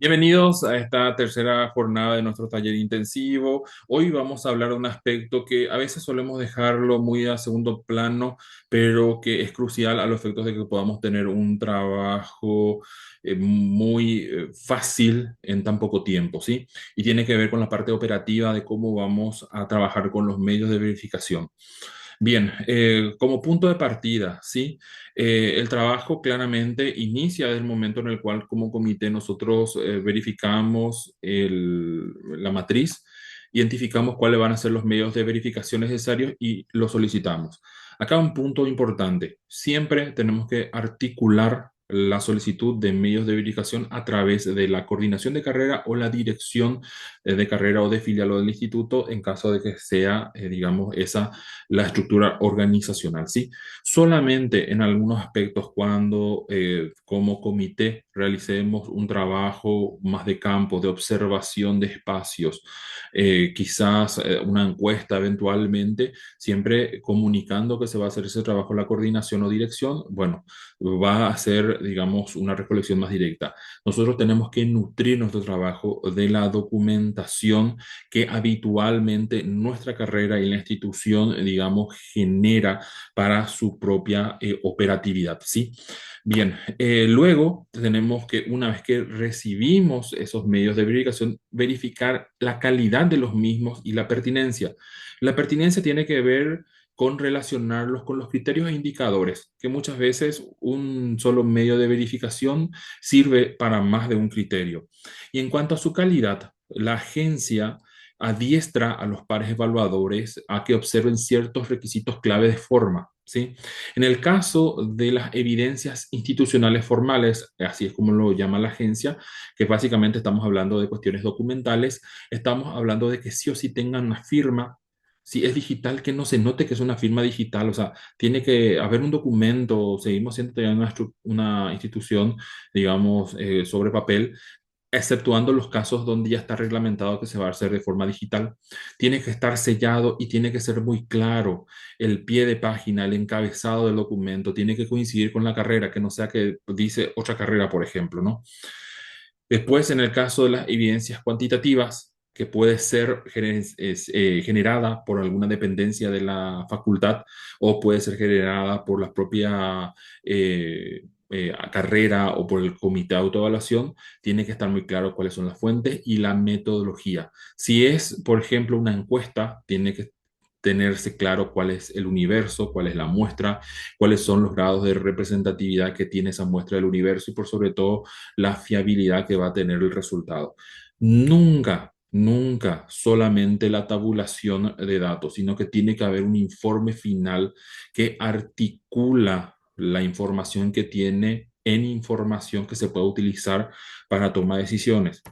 Bienvenidos a esta tercera jornada de nuestro taller intensivo. Hoy vamos a hablar de un aspecto que a veces solemos dejarlo muy a segundo plano, pero que es crucial a los efectos de que podamos tener un trabajo muy fácil en tan poco tiempo, ¿sí? Y tiene que ver con la parte operativa de cómo vamos a trabajar con los medios de verificación. Bien, como punto de partida, ¿sí? El trabajo claramente inicia desde el momento en el cual como comité nosotros verificamos la matriz, identificamos cuáles van a ser los medios de verificación necesarios y los solicitamos. Acá un punto importante, siempre tenemos que articular la solicitud de medios de verificación a través de la coordinación de carrera o la dirección de carrera o de filial o del instituto en caso de que sea, digamos, esa la estructura organizacional, ¿sí? Solamente en algunos aspectos cuando como comité realicemos un trabajo más de campo, de observación de espacios, quizás una encuesta eventualmente, siempre comunicando que se va a hacer ese trabajo la coordinación o dirección, bueno, va a ser, digamos, una recolección más directa. Nosotros tenemos que nutrir nuestro trabajo de la documentación que habitualmente nuestra carrera y la institución, digamos, genera para su propia operatividad, ¿sí? Bien, luego tenemos que, una vez que recibimos esos medios de verificación, verificar la calidad de los mismos y la pertinencia. La pertinencia tiene que ver con relacionarlos con los criterios e indicadores, que muchas veces un solo medio de verificación sirve para más de un criterio. Y en cuanto a su calidad, la agencia adiestra a los pares evaluadores a que observen ciertos requisitos clave de forma, ¿sí? En el caso de las evidencias institucionales formales, así es como lo llama la agencia, que básicamente estamos hablando de cuestiones documentales, estamos hablando de que sí o sí tengan una firma. Si es digital, que no se note que es una firma digital, o sea, tiene que haber un documento, seguimos siendo todavía una institución, digamos, sobre papel, exceptuando los casos donde ya está reglamentado que se va a hacer de forma digital. Tiene que estar sellado y tiene que ser muy claro. El pie de página, el encabezado del documento, tiene que coincidir con la carrera, que no sea que dice otra carrera, por ejemplo, ¿no? Después, en el caso de las evidencias cuantitativas, que puede ser generada por alguna dependencia de la facultad o puede ser generada por la propia carrera o por el comité de autoevaluación, tiene que estar muy claro cuáles son las fuentes y la metodología. Si es, por ejemplo, una encuesta, tiene que tenerse claro cuál es el universo, cuál es la muestra, cuáles son los grados de representatividad que tiene esa muestra del universo y por sobre todo la fiabilidad que va a tener el resultado. Nunca, nunca solamente la tabulación de datos, sino que tiene que haber un informe final que articula la información que tiene en información que se puede utilizar para tomar decisiones.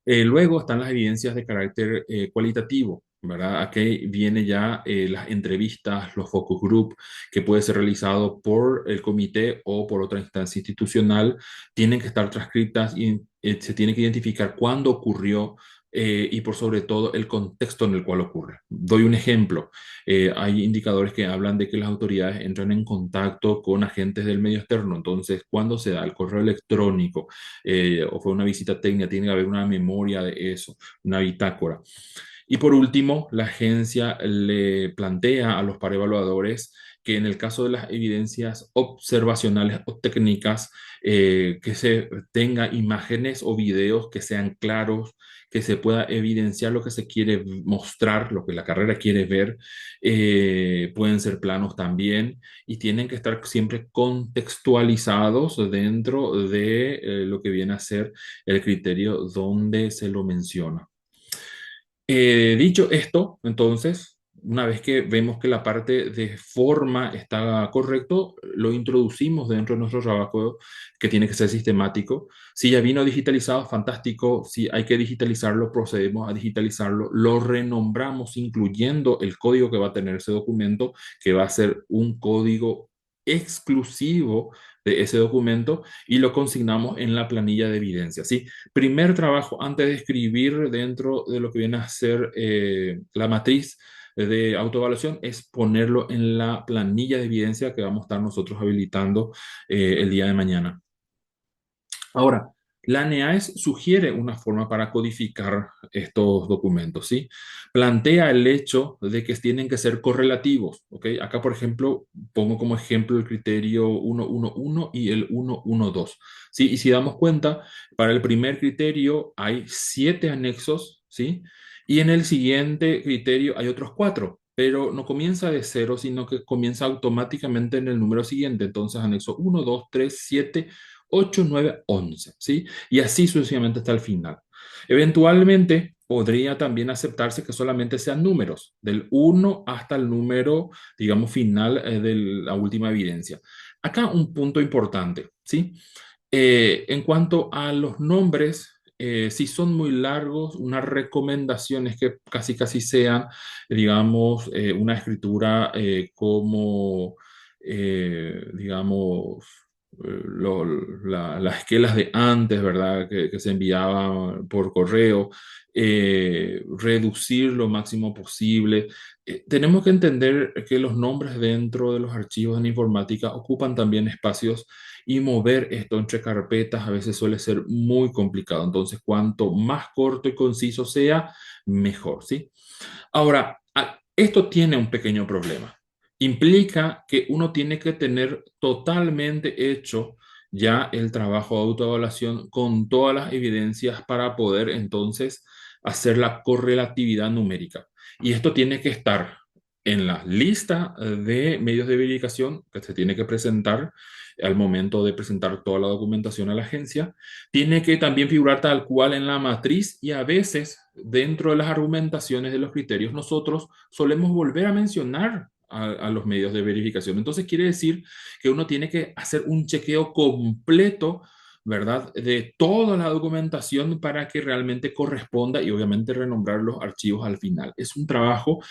Luego están las evidencias de carácter cualitativo, ¿verdad? Aquí viene ya las entrevistas, los focus group, que puede ser realizado por el comité o por otra instancia institucional. Tienen que estar transcritas y se tiene que identificar cuándo ocurrió y por sobre todo el contexto en el cual ocurre. Doy un ejemplo. Hay indicadores que hablan de que las autoridades entran en contacto con agentes del medio externo. Entonces, cuando se da el correo electrónico, o fue una visita técnica, tiene que haber una memoria de eso, una bitácora. Y por último, la agencia le plantea a los evaluadores que en el caso de las evidencias observacionales o técnicas, que se tenga imágenes o videos que sean claros, que se pueda evidenciar lo que se quiere mostrar, lo que la carrera quiere ver. Pueden ser planos también y tienen que estar siempre contextualizados dentro de lo que viene a ser el criterio donde se lo menciona. Dicho esto, entonces, una vez que vemos que la parte de forma está correcto, lo introducimos dentro de nuestro trabajo que tiene que ser sistemático. Si ya vino digitalizado, fantástico. Si hay que digitalizarlo, procedemos a digitalizarlo. Lo renombramos incluyendo el código que va a tener ese documento, que va a ser un código exclusivo de ese documento y lo consignamos en la planilla de evidencia, ¿sí? Primer trabajo antes de escribir dentro de lo que viene a ser la matriz de autoevaluación es ponerlo en la planilla de evidencia que vamos a estar nosotros habilitando el día de mañana. Ahora, La NEAES sugiere una forma para codificar estos documentos, ¿sí? Plantea el hecho de que tienen que ser correlativos, ¿ok? Acá, por ejemplo, pongo como ejemplo el criterio 111 y el 112, ¿sí? Y si damos cuenta, para el primer criterio hay 7 anexos, ¿sí? Y en el siguiente criterio hay otros 4, pero no comienza de cero, sino que comienza automáticamente en el número siguiente. Entonces, anexo 1, 2, 3, 7, 8, 9, 11, ¿sí? Y así sucesivamente hasta el final. Eventualmente, podría también aceptarse que solamente sean números, del 1 hasta el número, digamos, final de la última evidencia. Acá un punto importante, ¿sí? En cuanto a los nombres, si son muy largos, una recomendación es que casi casi sean, digamos, una escritura como, digamos, las esquelas de antes, ¿verdad? Que se enviaban por correo, reducir lo máximo posible. Tenemos que entender que los nombres dentro de los archivos en informática ocupan también espacios y mover esto entre carpetas a veces suele ser muy complicado. Entonces, cuanto más corto y conciso sea, mejor, ¿sí? Ahora, esto tiene un pequeño problema. Implica que uno tiene que tener totalmente hecho ya el trabajo de autoevaluación con todas las evidencias para poder entonces hacer la correlatividad numérica. Y esto tiene que estar en la lista de medios de verificación que se tiene que presentar al momento de presentar toda la documentación a la agencia. Tiene que también figurar tal cual en la matriz y a veces dentro de las argumentaciones de los criterios nosotros solemos volver a mencionar a los medios de verificación. Entonces quiere decir que uno tiene que hacer un chequeo completo, ¿verdad? De toda la documentación para que realmente corresponda y obviamente renombrar los archivos al final. Es un trabajo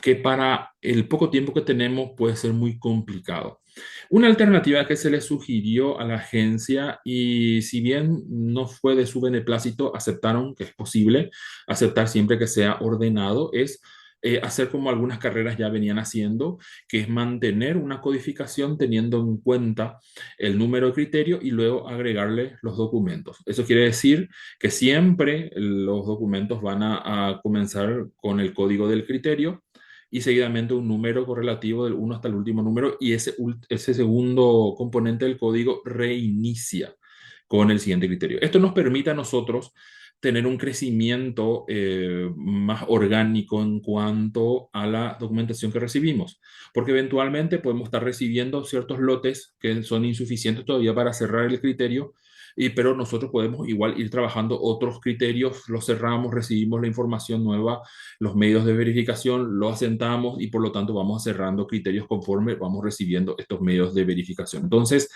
que para el poco tiempo que tenemos puede ser muy complicado. Una alternativa que se le sugirió a la agencia y si bien no fue de su beneplácito, aceptaron que es posible aceptar siempre que sea ordenado, es hacer como algunas carreras ya venían haciendo, que es mantener una codificación teniendo en cuenta el número de criterio y luego agregarle los documentos. Eso quiere decir que siempre los documentos van a comenzar con el código del criterio y seguidamente un número correlativo del uno hasta el último número y ese segundo componente del código reinicia con el siguiente criterio. Esto nos permite a nosotros tener un crecimiento más orgánico en cuanto a la documentación que recibimos, porque eventualmente podemos estar recibiendo ciertos lotes que son insuficientes todavía para cerrar el criterio, pero nosotros podemos igual ir trabajando otros criterios, los cerramos, recibimos la información nueva, los medios de verificación, lo asentamos y por lo tanto vamos cerrando criterios conforme vamos recibiendo estos medios de verificación. Entonces,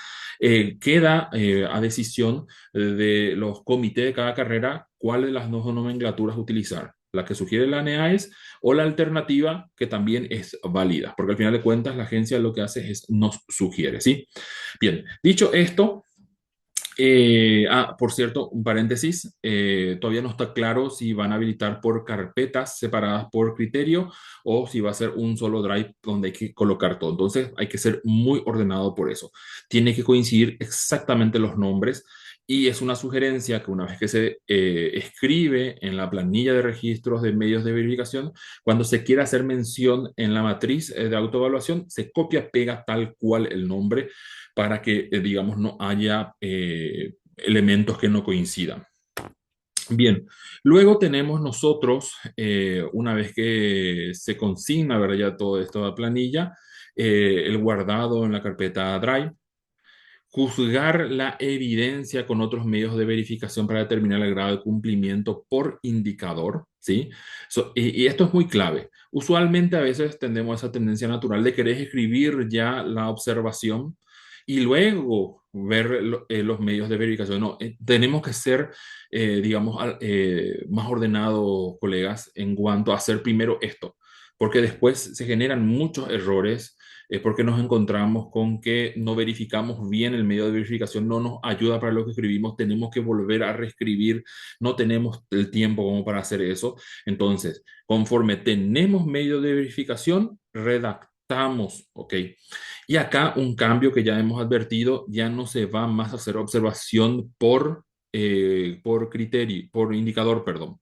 queda a decisión de los comités de cada carrera cuál de las dos nomenclaturas utilizar, la que sugiere la NEAES o la alternativa que también es válida, porque al final de cuentas la agencia lo que hace es nos sugiere, ¿sí? Bien, dicho esto, por cierto, un paréntesis, todavía no está claro si van a habilitar por carpetas separadas por criterio o si va a ser un solo drive donde hay que colocar todo. Entonces hay que ser muy ordenado por eso. Tiene que coincidir exactamente los nombres y es una sugerencia que una vez que se escribe en la planilla de registros de medios de verificación, cuando se quiera hacer mención en la matriz de autoevaluación, se copia, pega tal cual el nombre para que, digamos, no haya elementos que no coincidan. Bien, luego tenemos nosotros, una vez que se consigna, ¿verdad? Ya todo esto a planilla, el guardado en la carpeta Drive, juzgar la evidencia con otros medios de verificación para determinar el grado de cumplimiento por indicador, ¿sí? Y esto es muy clave. Usualmente a veces tendemos a esa tendencia natural de querer escribir ya la observación y luego ver los medios de verificación. No, tenemos que ser, digamos, más ordenados, colegas, en cuanto a hacer primero esto, porque después se generan muchos errores porque nos encontramos con que no verificamos bien el medio de verificación, no nos ayuda para lo que escribimos, tenemos que volver a reescribir, no tenemos el tiempo como para hacer eso. Entonces, conforme tenemos medio de verificación, redactamos, ¿ok? Y acá un cambio que ya hemos advertido, ya no se va más a hacer observación por por criterio, por indicador, perdón.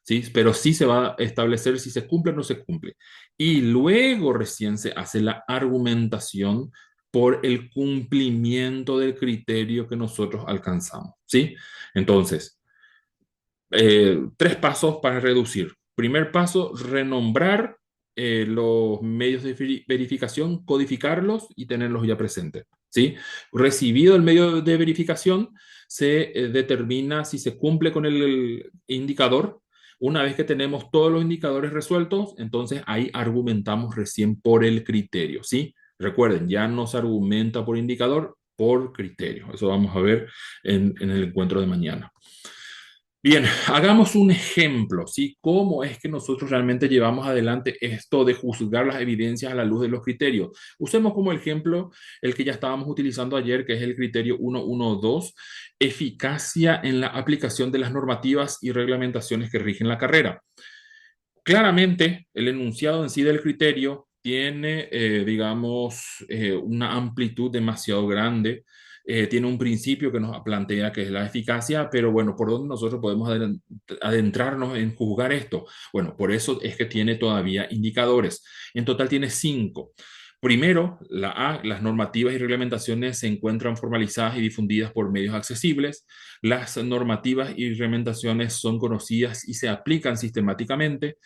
¿Sí? Pero sí se va a establecer si se cumple o no se cumple. Y luego recién se hace la argumentación por el cumplimiento del criterio que nosotros alcanzamos. ¿Sí? Entonces, tres pasos para reducir. Primer paso, renombrar los medios de verificación, codificarlos y tenerlos ya presentes. ¿Sí? Recibido el medio de verificación, se determina si se cumple con el indicador. Una vez que tenemos todos los indicadores resueltos, entonces ahí argumentamos recién por el criterio. ¿Sí? Recuerden, ya no se argumenta por indicador, por criterio. Eso vamos a ver en el encuentro de mañana. Bien, hagamos un ejemplo, ¿sí? ¿Cómo es que nosotros realmente llevamos adelante esto de juzgar las evidencias a la luz de los criterios? Usemos como ejemplo el que ya estábamos utilizando ayer, que es el criterio 112, eficacia en la aplicación de las normativas y reglamentaciones que rigen la carrera. Claramente, el enunciado en sí del criterio tiene, digamos, una amplitud demasiado grande. Tiene un principio que nos plantea que es la eficacia, pero bueno, ¿por dónde nosotros podemos adentrarnos en juzgar esto? Bueno, por eso es que tiene todavía indicadores. En total tiene 5. Primero, la A, las normativas y reglamentaciones se encuentran formalizadas y difundidas por medios accesibles. Las normativas y reglamentaciones son conocidas y se aplican sistemáticamente.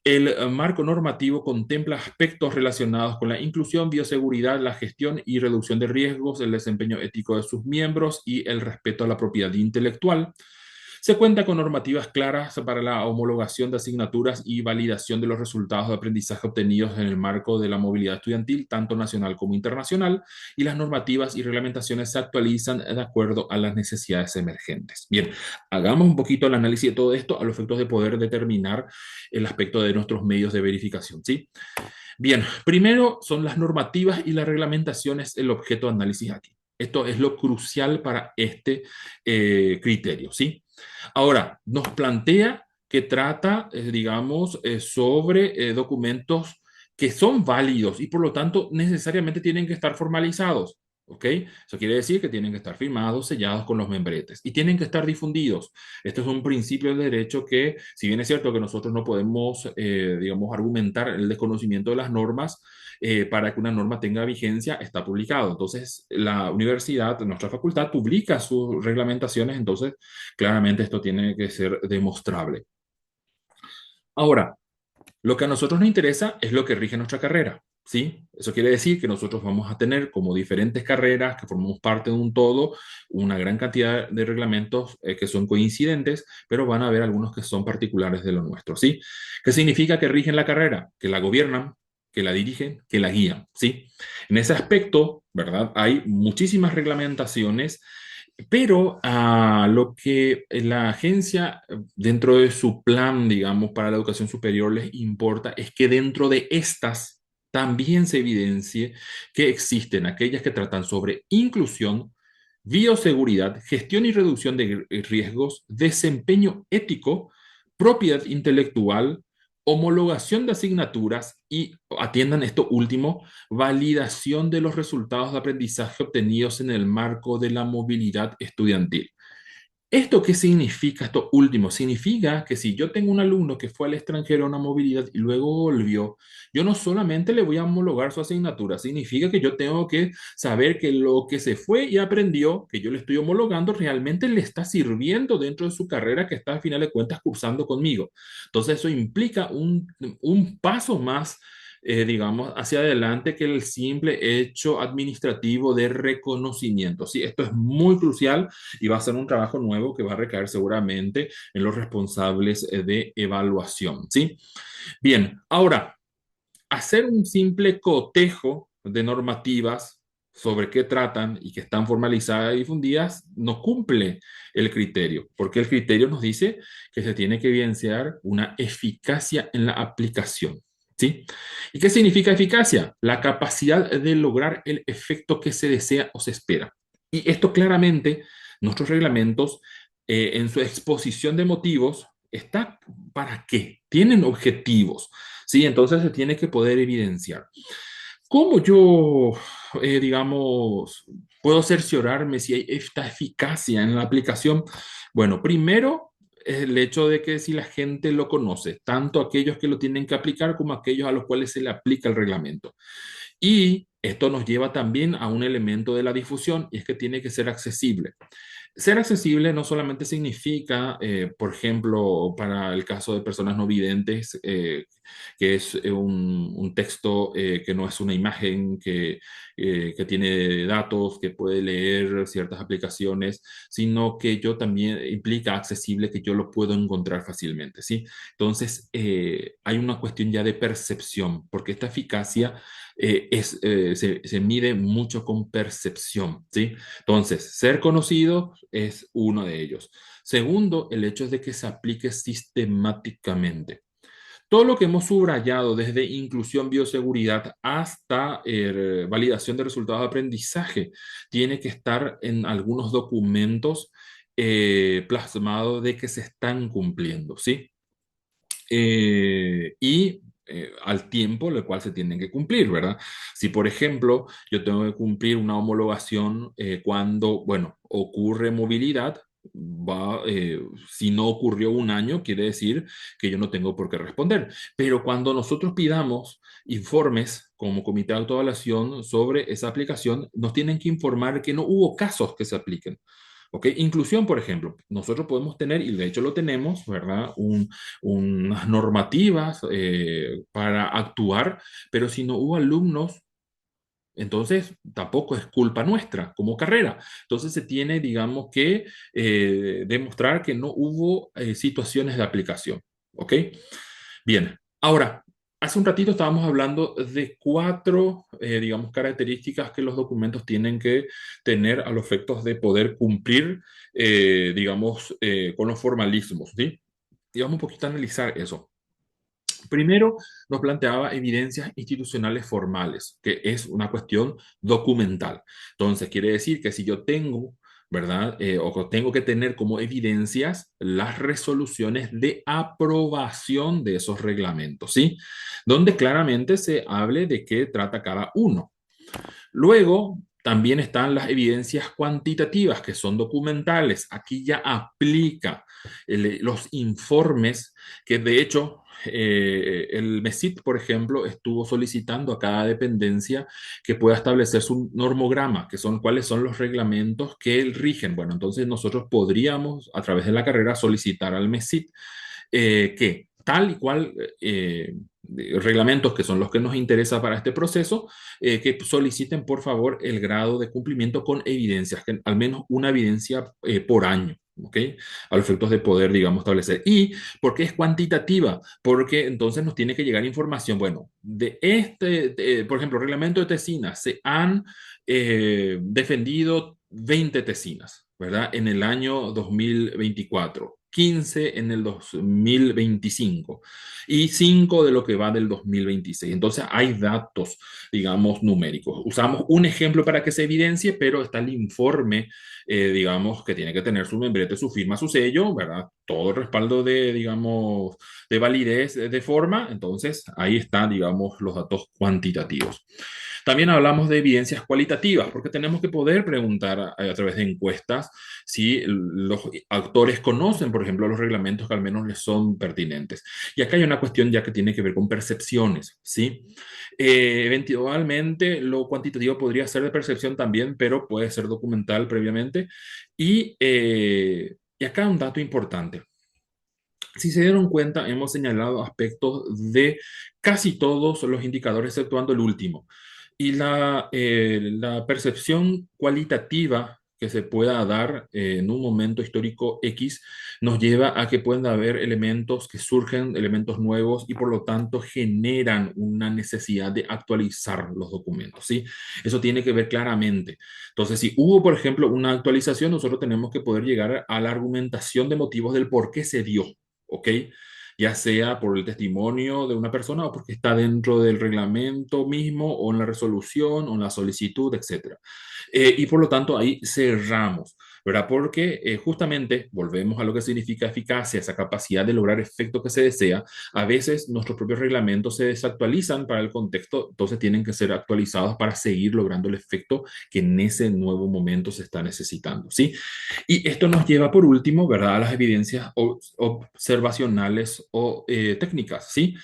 El marco normativo contempla aspectos relacionados con la inclusión, bioseguridad, la gestión y reducción de riesgos, el desempeño ético de sus miembros y el respeto a la propiedad intelectual. Se cuenta con normativas claras para la homologación de asignaturas y validación de los resultados de aprendizaje obtenidos en el marco de la movilidad estudiantil, tanto nacional como internacional, y las normativas y reglamentaciones se actualizan de acuerdo a las necesidades emergentes. Bien, hagamos un poquito el análisis de todo esto a los efectos de poder determinar el aspecto de nuestros medios de verificación, ¿sí? Bien, primero son las normativas y las reglamentaciones el objeto de análisis aquí. Esto es lo crucial para este criterio, ¿sí? Ahora, nos plantea que trata, digamos, sobre documentos que son válidos y por lo tanto necesariamente tienen que estar formalizados. ¿Ok? Eso quiere decir que tienen que estar firmados, sellados con los membretes y tienen que estar difundidos. Esto es un principio del derecho que, si bien es cierto que nosotros no podemos, digamos, argumentar el desconocimiento de las normas, para que una norma tenga vigencia, está publicado. Entonces, la universidad, nuestra facultad, publica sus reglamentaciones, entonces, claramente esto tiene que ser demostrable. Ahora, lo que a nosotros nos interesa es lo que rige nuestra carrera, ¿sí? Eso quiere decir que nosotros vamos a tener como diferentes carreras que formamos parte de un todo, una gran cantidad de reglamentos que son coincidentes, pero van a haber algunos que son particulares de lo nuestro, ¿sí? ¿Qué significa que rigen la carrera? Que la gobiernan, que la dirigen, que la guían, ¿sí? En ese aspecto, ¿verdad? Hay muchísimas reglamentaciones, pero lo que la agencia, dentro de su plan, digamos, para la educación superior les importa es que dentro de estas también se evidencie que existen aquellas que tratan sobre inclusión, bioseguridad, gestión y reducción de riesgos, desempeño ético, propiedad intelectual, homologación de asignaturas y, atiendan esto último, validación de los resultados de aprendizaje obtenidos en el marco de la movilidad estudiantil. ¿Esto qué significa, esto último? Significa que si yo tengo un alumno que fue al extranjero a una movilidad y luego volvió, yo no solamente le voy a homologar su asignatura, significa que yo tengo que saber que lo que se fue y aprendió, que yo le estoy homologando, realmente le está sirviendo dentro de su carrera que está al final de cuentas cursando conmigo. Entonces eso implica un paso más, digamos, hacia adelante que el simple hecho administrativo de reconocimiento. Sí, esto es muy crucial y va a ser un trabajo nuevo que va a recaer seguramente en los responsables de evaluación, ¿sí? Bien, ahora, hacer un simple cotejo de normativas sobre qué tratan y que están formalizadas y difundidas no cumple el criterio, porque el criterio nos dice que se tiene que evidenciar una eficacia en la aplicación. ¿Sí? ¿Y qué significa eficacia? La capacidad de lograr el efecto que se desea o se espera. Y esto claramente, nuestros reglamentos, en su exposición de motivos, está para qué? Tienen objetivos, ¿sí? Entonces se tiene que poder evidenciar. ¿Cómo yo, digamos, puedo cerciorarme si hay esta eficacia en la aplicación? Bueno, primero, el hecho de que si la gente lo conoce, tanto aquellos que lo tienen que aplicar como aquellos a los cuales se le aplica el reglamento. Y esto nos lleva también a un elemento de la difusión, y es que tiene que ser accesible. Ser accesible no solamente significa, por ejemplo, para el caso de personas no videntes, que es un texto que no es una imagen, que tiene datos, que puede leer ciertas aplicaciones, sino que yo también implica accesible, que yo lo puedo encontrar fácilmente, ¿sí? Entonces, hay una cuestión ya de percepción, porque esta eficacia se mide mucho con percepción, ¿sí? Entonces, ser conocido es uno de ellos. Segundo, el hecho es de que se aplique sistemáticamente. Todo lo que hemos subrayado, desde inclusión, bioseguridad hasta validación de resultados de aprendizaje, tiene que estar en algunos documentos plasmados de que se están cumpliendo, ¿sí? Al tiempo el cual se tienen que cumplir, ¿verdad? Si, por ejemplo, yo tengo que cumplir una homologación cuando, bueno, ocurre movilidad, si no ocurrió un año, quiere decir que yo no tengo por qué responder. Pero cuando nosotros pidamos informes como comité de autoevaluación sobre esa aplicación, nos tienen que informar que no hubo casos que se apliquen. ¿Ok? Inclusión, por ejemplo, nosotros podemos tener, y de hecho lo tenemos, ¿verdad? Unas normativas para actuar, pero si no hubo alumnos, entonces tampoco es culpa nuestra como carrera. Entonces se tiene, digamos, que demostrar que no hubo situaciones de aplicación. ¿Ok? Bien, ahora, hace un ratito estábamos hablando de cuatro, digamos, características que los documentos tienen que tener a los efectos de poder cumplir, digamos, con los formalismos, ¿sí? Y vamos un poquito a analizar eso. Primero, nos planteaba evidencias institucionales formales, que es una cuestión documental. Entonces, quiere decir que si yo tengo, ¿verdad? O tengo que tener como evidencias las resoluciones de aprobación de esos reglamentos, ¿sí? Donde claramente se hable de qué trata cada uno. Luego, también están las evidencias cuantitativas, que son documentales. Aquí ya aplica los informes que, de hecho, el MESIT, por ejemplo, estuvo solicitando a cada dependencia que pueda establecer su normograma, que son cuáles son los reglamentos que rigen. Bueno, entonces nosotros podríamos, a través de la carrera, solicitar al MESIT que tal y cual reglamentos que son los que nos interesa para este proceso, que soliciten por favor el grado de cumplimiento con evidencias, que al menos una evidencia por año. ¿Ok? A los efectos de poder, digamos, establecer. ¿Y por qué es cuantitativa? Porque entonces nos tiene que llegar información. Bueno, por ejemplo, reglamento de tesinas, se han defendido 20 tesinas, ¿verdad? En el año 2024. 15 en el 2025 y 5 de lo que va del 2026. Entonces hay datos, digamos, numéricos. Usamos un ejemplo para que se evidencie, pero está el informe, digamos, que tiene que tener su membrete, su firma, su sello, ¿verdad? Todo el respaldo de, digamos, de validez de forma. Entonces ahí están, digamos, los datos cuantitativos. También hablamos de evidencias cualitativas, porque tenemos que poder preguntar a través de encuestas si los actores conocen, por ejemplo, los reglamentos que al menos les son pertinentes. Y acá hay una cuestión ya que tiene que ver con percepciones, ¿sí? Eventualmente, lo cuantitativo podría ser de percepción también, pero puede ser documental previamente. Y acá un dato importante. Si se dieron cuenta, hemos señalado aspectos de casi todos los indicadores, exceptuando el último. Y la percepción cualitativa que se pueda dar en un momento histórico X nos lleva a que pueden haber elementos que surgen, elementos nuevos y por lo tanto generan una necesidad de actualizar los documentos, ¿sí? Eso tiene que ver claramente. Entonces, si hubo, por ejemplo, una actualización, nosotros tenemos que poder llegar a la argumentación de motivos del por qué se dio. ¿Ok? Ya sea por el testimonio de una persona o porque está dentro del reglamento mismo o en la resolución o en la solicitud, etcétera. Y por lo tanto ahí cerramos. ¿verdad? Porque justamente volvemos a lo que significa eficacia, esa capacidad de lograr efecto que se desea. A veces nuestros propios reglamentos se desactualizan para el contexto, entonces tienen que ser actualizados para seguir logrando el efecto que en ese nuevo momento se está necesitando, ¿sí? Y esto nos lleva por último, ¿verdad?, a las evidencias observacionales o técnicas, ¿sí?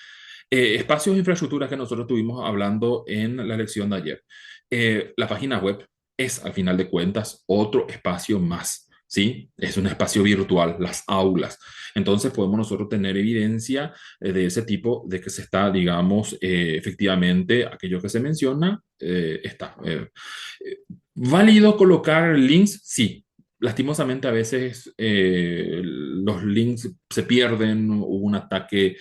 Espacios de infraestructura que nosotros estuvimos hablando en la lección de ayer. La página web es, al final de cuentas, otro espacio más, ¿sí? Es un espacio virtual, las aulas. Entonces podemos nosotros tener evidencia de ese tipo, de que se está, digamos, efectivamente, aquello que se menciona, está. ¿Válido colocar links? Sí. Lastimosamente a veces los links se pierden, hubo un ataque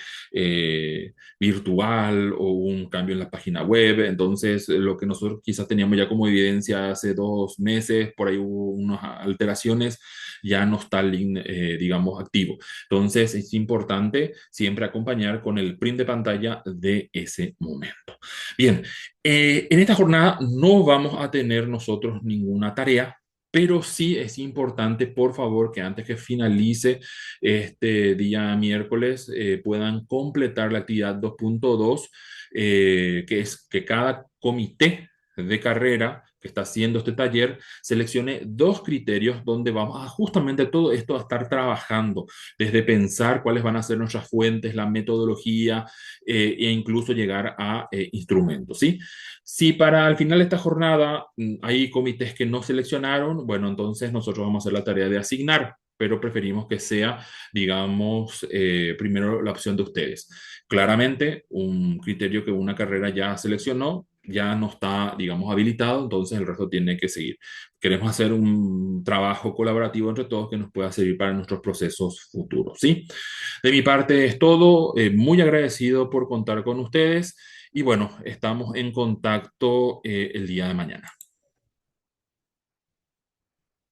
virtual o un cambio en la página web, entonces lo que nosotros quizás teníamos ya como evidencia hace 2 meses, por ahí hubo unas alteraciones, ya no está el link, digamos, activo. Entonces es importante siempre acompañar con el print de pantalla de ese momento. Bien, en esta jornada no vamos a tener nosotros ninguna tarea, pero sí es importante, por favor, que antes que finalice este día miércoles puedan completar la actividad 2.2, que es que cada comité de carrera que está haciendo este taller seleccione 2 criterios donde vamos a justamente todo esto a estar trabajando, desde pensar cuáles van a ser nuestras fuentes, la metodología, e incluso llegar a instrumentos, ¿sí? Si para el final de esta jornada hay comités que no seleccionaron, bueno, entonces nosotros vamos a hacer la tarea de asignar, pero preferimos que sea, digamos, primero la opción de ustedes. Claramente, un criterio que una carrera ya seleccionó ya no está, digamos, habilitado, entonces el resto tiene que seguir. Queremos hacer un trabajo colaborativo entre todos que nos pueda servir para nuestros procesos futuros, ¿sí? De mi parte es todo, muy agradecido por contar con ustedes y bueno, estamos en contacto el día de mañana.